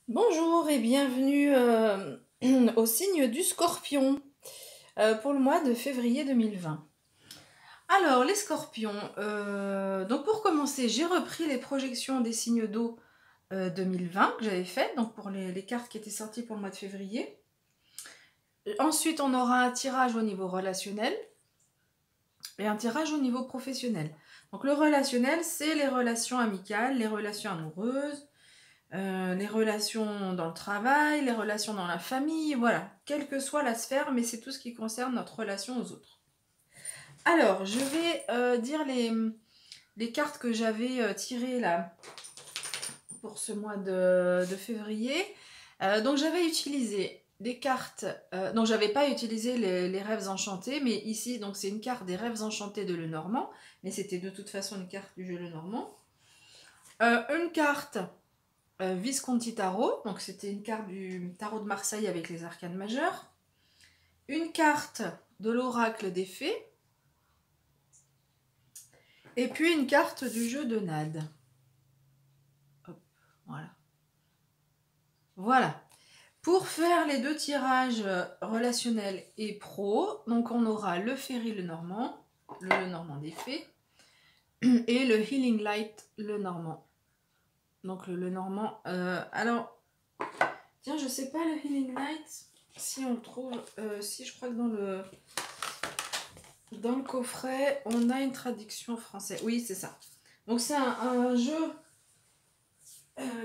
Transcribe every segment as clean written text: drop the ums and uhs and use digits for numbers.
Bonjour et bienvenue au signe du Scorpion pour le mois de février 2020. Alors les Scorpions, donc pour commencer, j'ai repris les projections des signes d'eau 2020 que j'avais faites, donc pour les cartes qui étaient sorties pour le mois de février. Ensuite, on aura un tirage au niveau relationnel et un tirage au niveau professionnel. Donc le relationnel, c'est les relations amicales, les relations amoureuses, les relations dans le travail, les relations dans la famille, voilà, quelle que soit la sphère, mais c'est tout ce qui concerne notre relation aux autres. Alors, je vais dire les cartes que j'avais tirées là pour ce mois de février. Donc, j'avais utilisé des cartes, donc j'avais pas utilisé les rêves enchantés, mais ici, donc c'est une carte des rêves enchantés de Lenormand, mais c'était de toute façon une carte du jeu Lenormand. Une carte Visconti Tarot, donc c'était une carte du tarot de Marseille avec les arcanes majeures. Une carte de l'oracle des fées. Et puis une carte du jeu de Nade. Hop, voilà. Voilà. Pour faire les deux tirages relationnels et pro, donc on aura le Ferry Lenormand, le Lenormand des fées, et le Healing Light Lenormand. Donc le Lenormand. Alors, tiens, je sais pas le Healing Light, si on le trouve, si je crois que dans le coffret, on a une traduction française. Oui, c'est ça. Donc c'est un jeu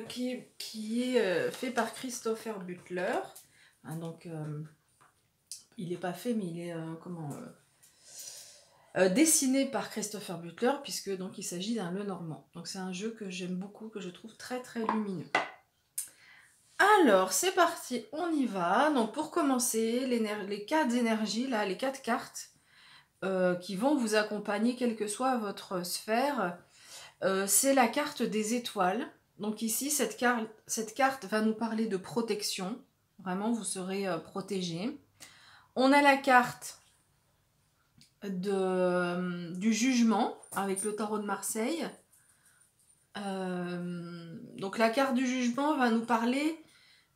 qui est fait par Christopher Butler. Hein, donc il n'est pas fait, mais il est dessiné par Christopher Butler, puisque donc il s'agit d'un Lenormand. Donc c'est un jeu que j'aime beaucoup, que je trouve très très lumineux. Alors c'est parti, on y va. Donc pour commencer, les 4 énergies, là, les 4 cartes qui vont vous accompagner quelle que soit votre sphère. C'est la carte des étoiles. Donc ici, cette carte va nous parler de protection. Vraiment, vous serez protégé. On a la carte du jugement avec le tarot de Marseille. Donc la carte du jugement va nous parler,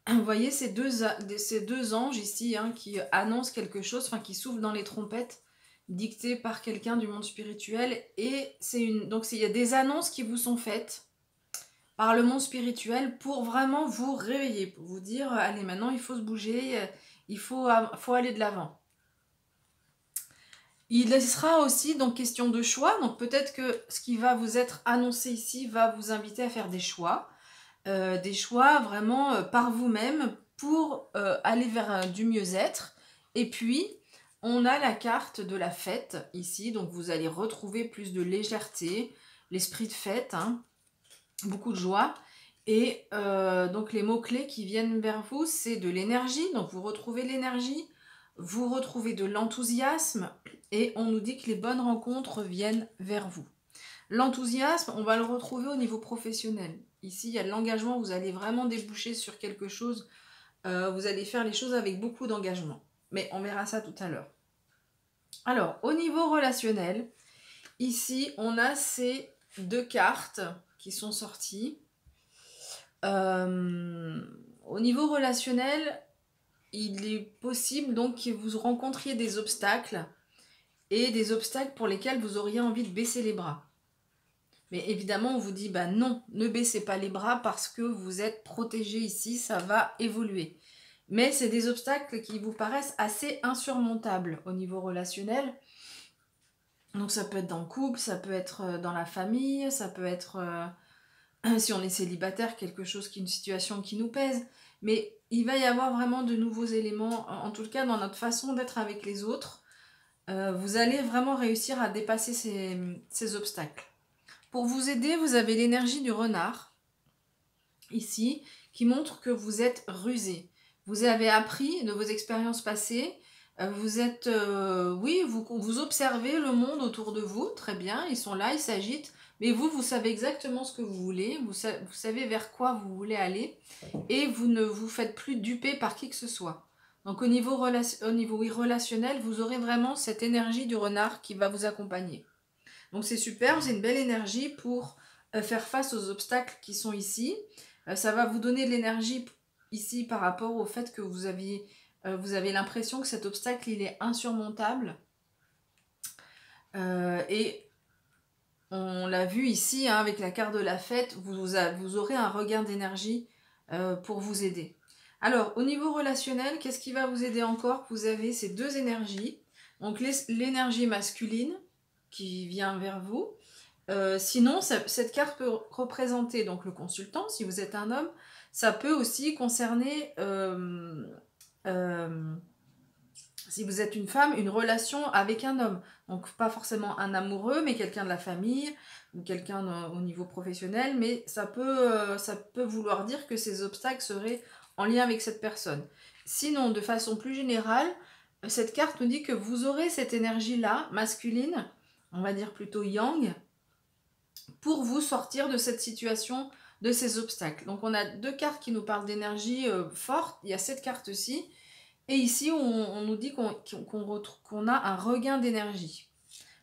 vous voyez ces deux anges ici hein, qui annoncent quelque chose, enfin qui soufflent dans les trompettes dictées par quelqu'un du monde spirituel. Et donc il y a des annonces qui vous sont faites par le monde spirituel pour vraiment vous réveiller, pour vous dire allez maintenant il faut se bouger, il faut aller de l'avant. Il sera aussi donc question de choix, donc peut-être que ce qui va vous être annoncé ici va vous inviter à faire des choix vraiment par vous-même pour aller vers du mieux-être. Et puis on a la carte de la fête ici, donc vous allez retrouver plus de légèreté, l'esprit de fête, hein, beaucoup de joie. Et donc les mots-clés qui viennent vers vous, c'est de l'énergie. Donc vous retrouvez l'énergie, vous retrouvez de l'enthousiasme et on nous dit que les bonnes rencontres viennent vers vous. L'enthousiasme, on va le retrouver au niveau professionnel. Ici, il y a de l'engagement, vous allez vraiment déboucher sur quelque chose. Vous allez faire les choses avec beaucoup d'engagement. Mais on verra ça tout à l'heure. Alors, au niveau relationnel, ici, on a ces 2 cartes qui sont sorties. Au niveau relationnel, il est possible donc que vous rencontriez des obstacles et des obstacles pour lesquels vous auriez envie de baisser les bras. Mais évidemment, on vous dit bah non, ne baissez pas les bras parce que vous êtes protégé ici, ça va évoluer. Mais c'est des obstacles qui vous paraissent assez insurmontables au niveau relationnel. Donc ça peut être dans le couple, ça peut être dans la famille, ça peut être si on est célibataire, une situation qui nous pèse. Mais il va y avoir vraiment de nouveaux éléments, en tout cas dans notre façon d'être avec les autres. Vous allez vraiment réussir à dépasser ces obstacles. Pour vous aider, vous avez l'énergie du renard, ici, qui montre que vous êtes rusé. Vous avez appris de vos expériences passées. Vous êtes, oui, vous observez le monde autour de vous, très bien, ils sont là, ils s'agitent. Mais vous savez exactement ce que vous voulez, vous savez vers quoi vous voulez aller, et vous ne vous faites plus duper par qui que ce soit. Donc au niveau relationnel, vous aurez vraiment cette énergie du renard qui va vous accompagner. Donc c'est super, c'est une belle énergie pour faire face aux obstacles qui sont ici. Ça va vous donner de l'énergie ici par rapport au fait que vous avez l'impression que cet obstacle, il est insurmontable. Et on l'a vu ici, hein, avec la carte de la fête, vous aurez un regain d'énergie pour vous aider. Alors, au niveau relationnel, qu'est-ce qui va vous aider encore? Vous avez ces deux énergies. Donc, l'énergie masculine qui vient vers vous. Sinon, cette carte peut représenter donc le consultant, si vous êtes un homme. Ça peut aussi concerner, si vous êtes une femme, une relation avec un homme. Donc pas forcément un amoureux, mais quelqu'un de la famille, ou quelqu'un au niveau professionnel, mais ça peut vouloir dire que ces obstacles seraient en lien avec cette personne. Sinon, de façon plus générale, cette carte nous dit que vous aurez cette énergie-là, masculine, on va dire plutôt yang, pour vous sortir de cette situation, de ces obstacles. Donc on a deux cartes qui nous parlent d'énergie forte, il y a cette carte-ci, et ici on nous dit qu'on a un regain d'énergie.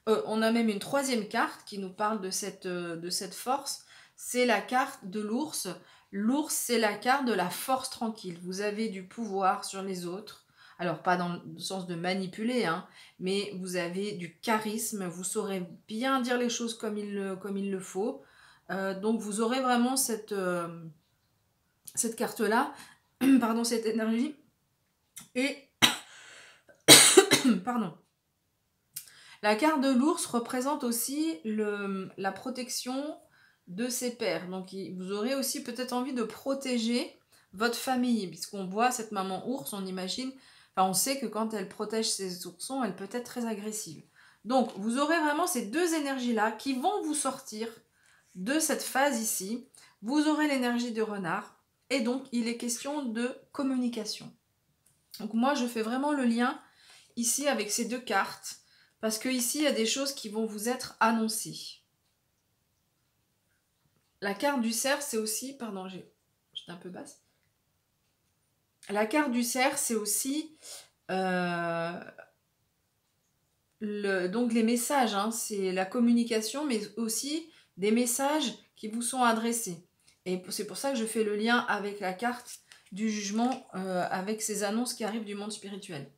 On a même une troisième carte qui nous parle de cette force, c'est la carte de l'ours. L'ours, c'est la carte de la force tranquille. Vous avez du pouvoir sur les autres. Alors, pas dans le sens de manipuler, hein, mais vous avez du charisme. Vous saurez bien dire les choses comme il le faut. Donc, vous aurez vraiment cette carte-là, pardon, cette énergie. Et, pardon, la carte de l'ours représente aussi la protection de ses pairs. Donc vous aurez aussi peut-être envie de protéger votre famille, puisqu'on voit cette maman ours, on imagine, enfin on sait que quand elle protège ses oursons, elle peut être très agressive. Donc vous aurez vraiment ces deux énergies-là qui vont vous sortir de cette phase ici. Vous aurez l'énergie de renard, et donc il est question de communication. Donc moi je fais vraiment le lien ici avec ces deux cartes, parce que ici il y a des choses qui vont vous être annoncées. La carte du cerf, c'est aussi... Pardon, j'étais un peu basse. La carte du cerf, c'est aussi... donc les messages, hein, c'est la communication, mais aussi des messages qui vous sont adressés. Et c'est pour ça que je fais le lien avec la carte du jugement, avec ces annonces qui arrivent du monde spirituel.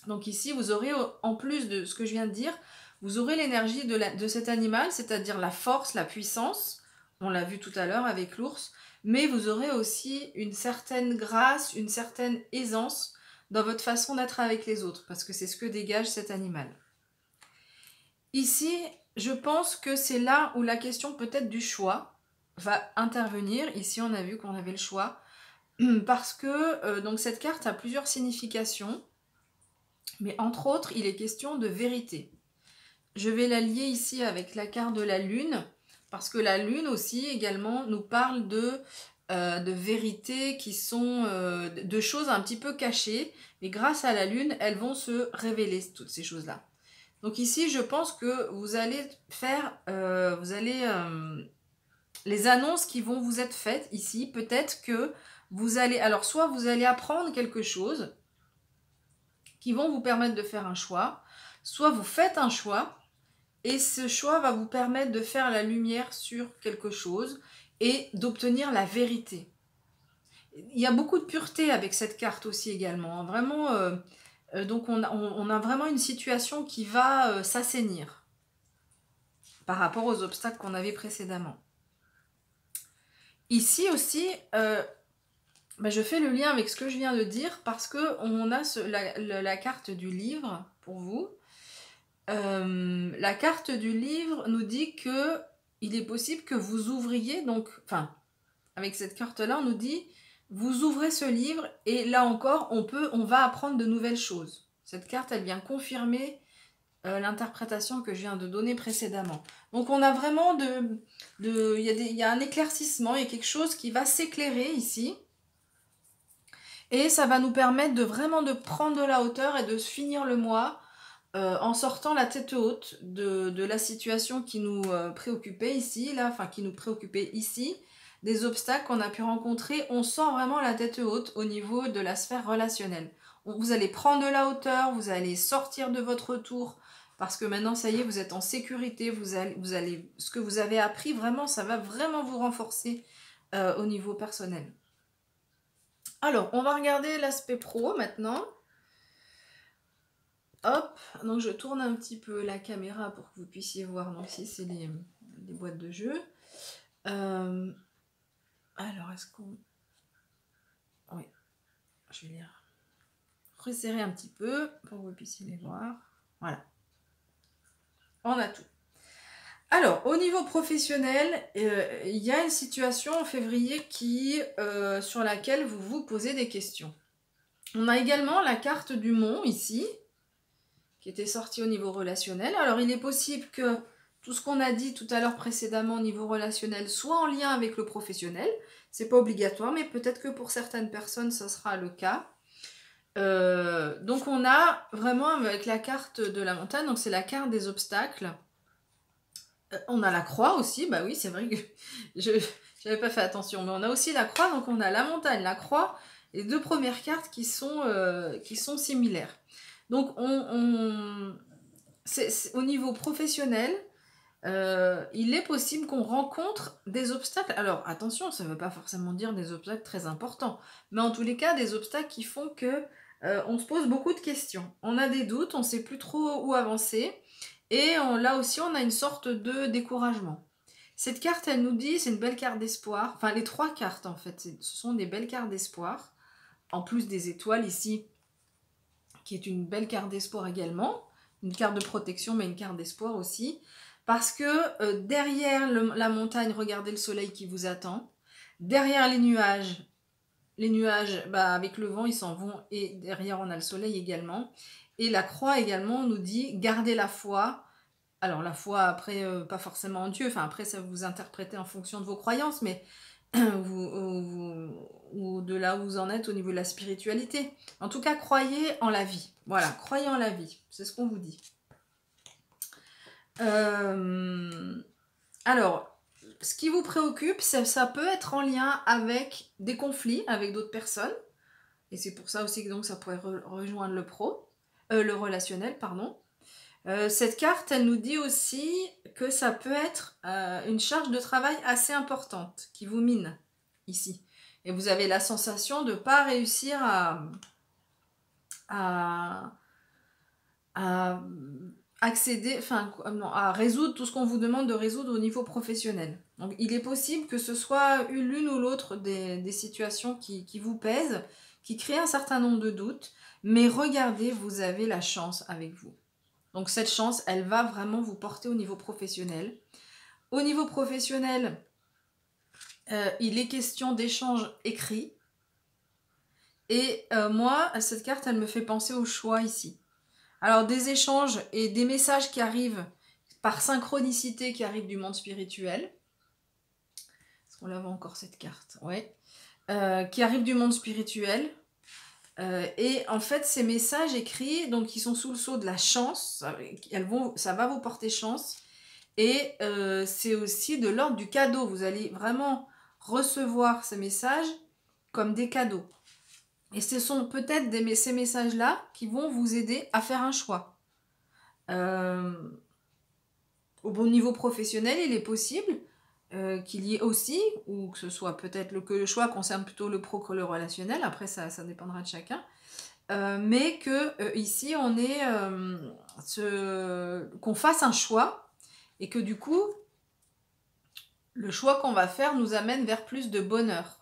Donc ici, vous aurez, en plus de ce que je viens de dire, vous aurez l'énergie de cet animal, c'est-à-dire la force, la puissance. On l'a vu tout à l'heure avec l'ours. Mais vous aurez aussi une certaine grâce, une certaine aisance dans votre façon d'être avec les autres, parce que c'est ce que dégage cet animal. Ici, je pense que c'est là où la question peut-être du choix va intervenir. Ici, on a vu qu'on avait le choix, parce que donc cette carte a plusieurs significations. Mais entre autres, il est question de vérité. Je vais la lier ici avec la carte de la lune, parce que la lune aussi également nous parle de vérités qui sont de choses un petit peu cachées, mais grâce à la lune, elles vont se révéler, toutes ces choses-là. Donc ici, je pense que vous allez faire, les annonces qui vont vous être faites ici, peut-être que vous allez, alors soit vous allez apprendre quelque chose, qui vont vous permettre de faire un choix, soit vous faites un choix, et ce choix va vous permettre de faire la lumière sur quelque chose et d'obtenir la vérité. Il y a beaucoup de pureté avec cette carte aussi également. Hein. Vraiment, donc on a vraiment une situation qui va s'assainir par rapport aux obstacles qu'on avait précédemment. Ici aussi, je fais le lien avec ce que je viens de dire parce qu'on a la carte du livre pour vous. La carte du livre nous dit que il est possible que vous ouvriez, donc, enfin, avec cette carte-là, on nous dit, vous ouvrez ce livre et là encore, on va apprendre de nouvelles choses. Cette carte, elle vient confirmer l'interprétation que je viens de donner précédemment. Donc, on a vraiment il y a un éclaircissement, il y a quelque chose qui va s'éclairer ici. Et ça va nous permettre de vraiment de prendre de la hauteur et de finir le mois en sortant la tête haute de la situation qui nous préoccupait ici, là, enfin qui nous préoccupait ici, des obstacles qu'on a pu rencontrer, on sent vraiment la tête haute au niveau de la sphère relationnelle. Vous allez prendre de la hauteur, vous allez sortir de votre tour, parce que maintenant, ça y est, vous êtes en sécurité, ce que vous avez appris, vraiment, ça va vraiment vous renforcer au niveau personnel. Alors, on va regarder l'aspect pro maintenant. Hop, donc je tourne un petit peu la caméra pour que vous puissiez voir. Donc ici, c'est les boîtes de jeu. Alors, est-ce qu'on... Oui, je vais les resserrer un petit peu pour que vous puissiez les voir. Voilà. On a tout. Alors, au niveau professionnel, il y a une situation en février sur laquelle vous vous posez des questions. On a également la carte du Mont ici, qui était sortie au niveau relationnel. Alors, il est possible que tout ce qu'on a dit tout à l'heure précédemment au niveau relationnel soit en lien avec le professionnel. C'est pas obligatoire, mais peut-être que pour certaines personnes, ça sera le cas. Donc, on a vraiment avec la carte de la montagne, donc c'est la carte des obstacles. On a la croix aussi, bah oui, c'est vrai que je n'avais pas fait attention, mais on a aussi la croix, donc on a la montagne, la croix, les deux premières cartes qui sont similaires. Donc au niveau professionnel, il est possible qu'on rencontre des obstacles. Alors attention, ça ne veut pas forcément dire des obstacles très importants, mais en tous les cas, des obstacles qui font que on se pose beaucoup de questions. On a des doutes, on ne sait plus trop où avancer. Et là aussi, on a une sorte de découragement. Cette carte, elle nous dit, c'est une belle carte d'espoir. Enfin, les trois cartes, en fait, ce sont des belles cartes d'espoir. En plus des étoiles ici, qui est une belle carte d'espoir également. Une carte de protection, mais une carte d'espoir aussi. Parce que derrière la montagne, regardez le soleil qui vous attend. Derrière les nuages, bah, avec le vent, ils s'en vont. Et derrière, on a le soleil également. Et la croix également nous dit, gardez la foi. Alors la foi, après, pas forcément en Dieu, enfin après ça vous interprétez en fonction de vos croyances, mais ou de là où vous en êtes au niveau de la spiritualité. En tout cas, croyez en la vie. Voilà, croyez en la vie, c'est ce qu'on vous dit. Alors, ce qui vous préoccupe, ça peut être en lien avec des conflits avec d'autres personnes, et c'est pour ça aussi que donc ça pourrait rejoindre le relationnel, pardon. Cette carte, elle nous dit aussi que ça peut être une charge de travail assez importante qui vous mine ici. Et vous avez la sensation de ne pas réussir à accéder, enfin, non, à résoudre tout ce qu'on vous demande de résoudre au niveau professionnel. Donc, il est possible que ce soit l'une ou l'autre des situations qui vous pèsent, qui créent un certain nombre de doutes, mais regardez, vous avez la chance avec vous. Donc cette chance, elle va vraiment vous porter au niveau professionnel. Au niveau professionnel, il est question d'échanges écrits. Et moi, cette carte, elle me fait penser au choix ici. Alors des échanges et des messages qui arrivent par synchronicité, qui arrivent du monde spirituel. Est-ce qu'on la voit encore cette carte? Ouais. Qui arrivent du monde spirituel. Et en fait, ces messages écrits, donc qui sont sous le sceau de la chance, ça va vous porter chance. Et c'est aussi de l'ordre du cadeau. Vous allez vraiment recevoir ces messages comme des cadeaux. Et ce sont peut-être ces messages-là qui vont vous aider à faire un choix. Au bon niveau professionnel, il est possible qu'il y ait aussi, ou que ce soit peut-être que le choix concerne plutôt le pro que le relationnel, après ça dépendra de chacun, mais que ici on est qu'on fasse un choix et que du coup le choix qu'on va faire nous amène vers plus de bonheur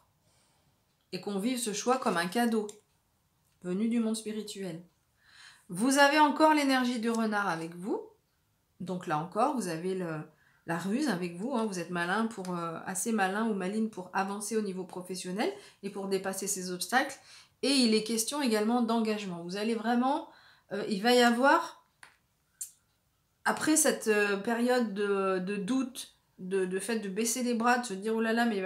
et qu'on vive ce choix comme un cadeau venu du monde spirituel. Vous avez encore l'énergie du renard avec vous, donc là encore vous avez la ruse avec vous, hein. Vous êtes malin assez malin ou maline pour avancer au niveau professionnel et pour dépasser ces obstacles. Et il est question également d'engagement. Vous allez vraiment, il va y avoir, après cette période de doute, de fait de baisser les bras, de se dire oh là là, mais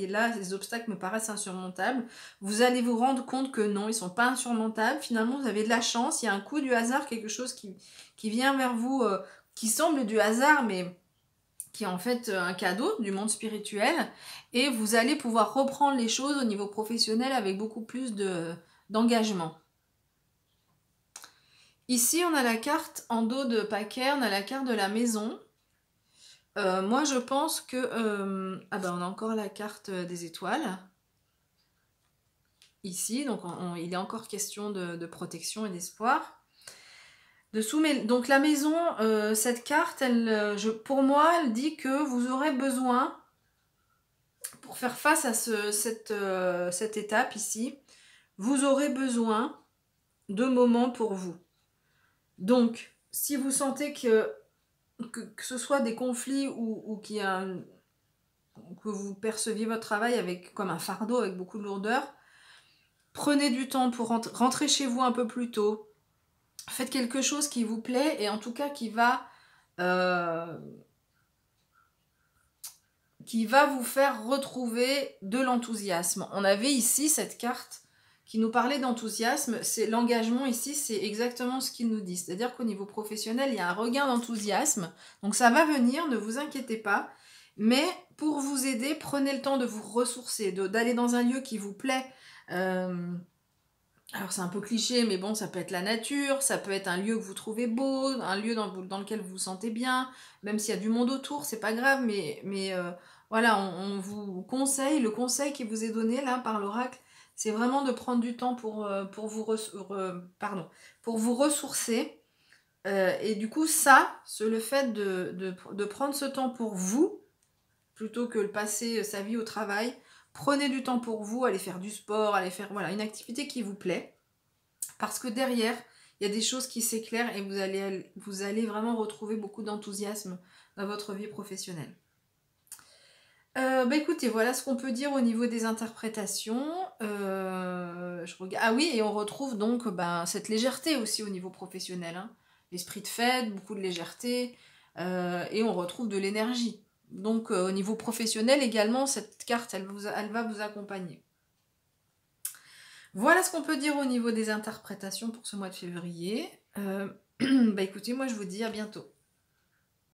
là, les obstacles me paraissent insurmontables, vous allez vous rendre compte que non, ils ne sont pas insurmontables. Finalement, vous avez de la chance, il y a un coup du hasard, quelque chose qui vient vers vous, qui semble du hasard, mais qui est en fait un cadeau du monde spirituel, et vous allez pouvoir reprendre les choses au niveau professionnel avec beaucoup plus d'engagement. Ici, on a la carte en dos de paquet, on a la carte de la maison. Moi, je pense que... on a encore la carte des étoiles. ici, donc il est encore question de protection et d'espoir. Dessous, mais donc la maison, cette carte, pour moi, elle dit que vous aurez besoin, pour faire face à cette étape ici, vous aurez besoin de moments pour vous. Donc, si vous sentez que ce soit des conflits ou que vous perceviez votre travail comme un fardeau, avec beaucoup de lourdeur, prenez du temps pour rentrer chez vous un peu plus tôt. Faites quelque chose qui vous plaît et en tout cas qui va vous faire retrouver de l'enthousiasme. On avait ici cette carte qui nous parlait d'enthousiasme. C'est l'engagement ici, c'est exactement ce qu'il nous dit. C'est-à-dire qu'au niveau professionnel, il y a un regain d'enthousiasme. Donc ça va venir, ne vous inquiétez pas. Mais pour vous aider, prenez le temps de vous ressourcer, d'aller dans un lieu qui vous plaît. Alors c'est un peu cliché, mais bon, ça peut être la nature, ça peut être un lieu que vous trouvez beau, un lieu dans lequel vous vous sentez bien, même s'il y a du monde autour, c'est pas grave, mais voilà, on vous conseille, le conseil qui vous est donné là par l'oracle, c'est vraiment de prendre du temps pour vous ressourcer. Et du coup, le fait de prendre ce temps pour vous, plutôt que de passer sa vie au travail, prenez du temps pour vous, allez faire du sport, allez faire une activité qui vous plaît. Parce que derrière, il y a des choses qui s'éclairent et vous allez vraiment retrouver beaucoup d'enthousiasme dans votre vie professionnelle. Écoutez, voilà ce qu'on peut dire au niveau des interprétations. Ah oui, et on retrouve donc cette légèreté aussi au niveau professionnel. Hein. L'esprit de fête, beaucoup de légèreté, et on retrouve de l'énergie. Donc au niveau professionnel également, cette carte, elle va vous accompagner. Voilà ce qu'on peut dire au niveau des interprétations pour ce mois de février. Écoutez, moi je vous dis à bientôt.